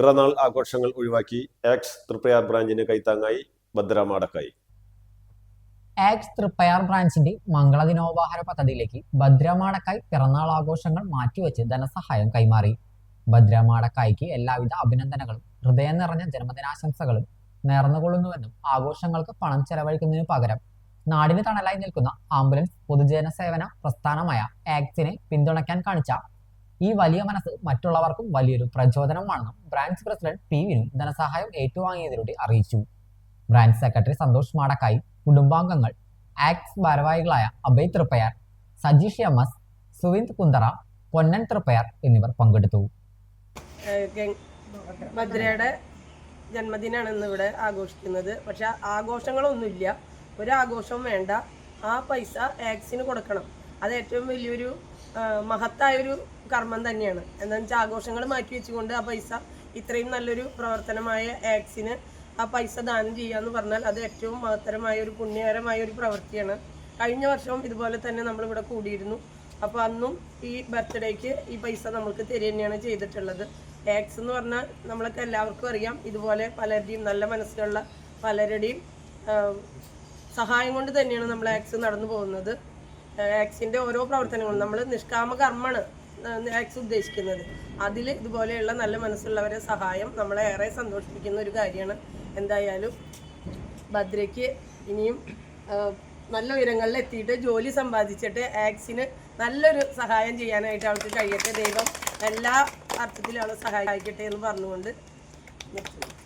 പിറന്നാൾ ആഘോഷങ്ങൾ ഒഴിവാക്കി ആക്സ് തൃപ്രയാർ ബ്രാഞ്ചിന് കൈത്താങ്ങായി ഭദ്ര മാടക്കായി. ആക്സ് തൃപ്പയാർ ബ്രാഞ്ചിന്റെ മംഗളദിനോപഹാര പദ്ധതിയിലേക്ക് ഭദ്ര മാടക്കായി പിറന്നാൾ ആഘോഷങ്ങൾ മാറ്റിവെച്ച് ധനസഹായം കൈമാറി. ഭദ്ര മാടക്കായിക്ക് എല്ലാവിധ അഭിനന്ദനങ്ങളും ഹൃദയം നിറഞ്ഞ ജന്മദിനാശംസകളും നേർന്നുകൊള്ളുന്നുവെന്നും ആഘോഷങ്ങൾക്ക് പണം ചെലവഴിക്കുന്നതിനു പകരം നാടിന് തണലായി നിൽക്കുന്ന ആംബുലൻസ് പൊതുജന സേവന പ്രസ്ഥാനമായ ആക്സിനെ പിന്തുണയ്ക്കാൻ കാണിച്ച ഈ വലിയ മനസ്സ് മറ്റുള്ളവർക്കും വലിയൊരു പ്രചോദനമാണെന്നും ബ്രാഞ്ച് പ്രസിഡന്റ് പി വിനു ധനസഹായം ഏറ്റുവാങ്ങിയതിലൂടെ അറിയിച്ചു. ബ്രാഞ്ച് സെക്രട്ടറി സന്തോഷ് മാടക്കായി, കുടുംബാംഗങ്ങൾ, ആക്സ് ഭാരവാഹികളായ അഭയ് തൃപ്പയാർ, സജീഷ് എം എസ്, സുവിന്ദ് കുന്തറ, പൊന്നൻ തൃപ്പയാർ എന്നിവർ പങ്കെടുത്തു. ഭദ്രയുടെ ജന്മദിനമാണ് ഇന്ന് ഇവിടെ ആഘോഷിക്കുന്നത്. പക്ഷെ ആഘോഷങ്ങളൊന്നുമില്ല, ഒരാഘോഷവും വേണ്ട. ആ പൈസ ആക്സിന് കൊടുക്കണം. അത് ഏറ്റവും വലിയൊരു മഹത്തായൊരു കർമ്മം തന്നെയാണ്. എന്താണെന്ന് വെച്ചാൽ ആഘോഷങ്ങൾ മാറ്റി വെച്ചുകൊണ്ട് ആ പൈസ ഇത്രയും നല്ലൊരു പ്രവർത്തനമായ ആക്സിന് ആ പൈസ ദാനം ചെയ്യാന്ന് പറഞ്ഞാൽ അത് ഏറ്റവും മഹത്തരമായ ഒരു പുണ്യകരമായ ഒരു പ്രവൃത്തിയാണ്. കഴിഞ്ഞ വർഷവും ഇതുപോലെ തന്നെ നമ്മളിവിടെ കൂടിയിരുന്നു. അപ്പോൾ അന്നും ഈ ബർത്ത്ഡേക്ക് ഈ പൈസ നമ്മൾക്ക് തരിക തന്നെയാണ് ചെയ്തിട്ടുള്ളത്. ആക്സ് എന്ന് പറഞ്ഞാൽ നമ്മളൊക്കെ എല്ലാവർക്കും അറിയാം, ഇതുപോലെ പലരുടെയും നല്ല മനസ്സിലുള്ള പലരുടെയും സഹായം കൊണ്ട് തന്നെയാണ് നമ്മൾ ആക്സ് നടന്നു പോകുന്നത്. ആക്സിൻ്റെ ഓരോ പ്രവർത്തനങ്ങളും നമ്മൾ നിഷ്കാമ കർമ്മമാണ് ആക്സ് ഉദ്ദേശിക്കുന്നത്. അതിൽ ഇതുപോലെയുള്ള നല്ല മനസ്സുള്ളവരെ സഹായം നമ്മളെ ഏറെ സന്തോഷിപ്പിക്കുന്ന ഒരു കാര്യമാണ്. എന്തായാലും ഭദ്രയ്ക്ക് ഇനിയും നല്ല ഉയരങ്ങളിൽ എത്തിയിട്ട് ജോലി സമ്പാദിച്ചിട്ട് ആക്സിന് നല്ലൊരു സഹായം ചെയ്യാനായിട്ട് അവൾക്ക് കഴിയട്ടെ. ദൈവം എല്ലാ അർത്ഥത്തിലും അവളെ സഹായിക്കട്ടെ എന്ന് പറഞ്ഞുകൊണ്ട്